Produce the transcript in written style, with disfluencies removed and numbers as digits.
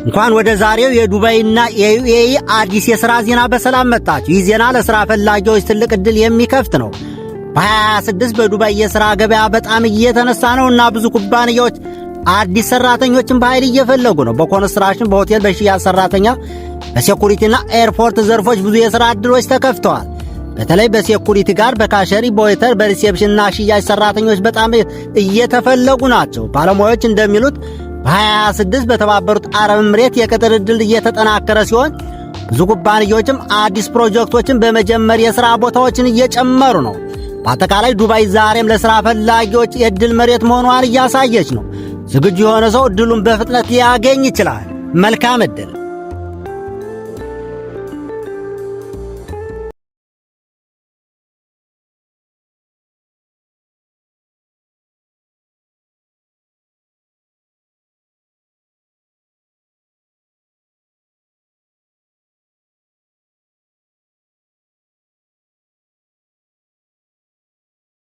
እንኳን ወደ ዛሬው የዱባይና የዩኤኢ አዲስ የሥራ ዜና በሰላም መጣችሁ። ይህ ዜና ለሥራ ፈላጊዎች ትልቅ ዕድል የሚከፍት ነው። በ2026 በዱባይ የሥራ ገበያ በጣም እየተነሳ ነውና ብዙ ኩባንያዎች አዲስ ሠራተኞችን በኃይል እየፈለጉ ነው። በኮንስትራክሽን፣ በሆቴል፣ በሽያጭ ሠራተኛ፣ በሴኩሪቲና ኤርፖርት ዘርፎች ብዙ የሥራ ዕድሎች ተከፍተዋል። በተለይ በሴኩሪቲ ጋር በካሸሪ፣ በዌተር፣ በሪሴፕሽንና ሽያጭ ሠራተኞች በጣም እየተፈለጉ ናቸው። ባለሙያዎች እንደሚሉት በ2026 በተባበሩት አረብ ኤምሬት የቅጥር ዕድል እየተጠናከረ ሲሆን ብዙ ኩባንያዎችም አዲስ ፕሮጀክቶችን በመጀመር የሥራ ቦታዎችን እየጨመሩ ነው። በአጠቃላይ ዱባይ ዛሬም ለሥራ ፈላጊዎች የዕድል መሬት መሆኗን እያሳየች ነው። ዝግጁ የሆነ ሰው ዕድሉን በፍጥነት ሊያገኝ ይችላል። መልካም ዕድል።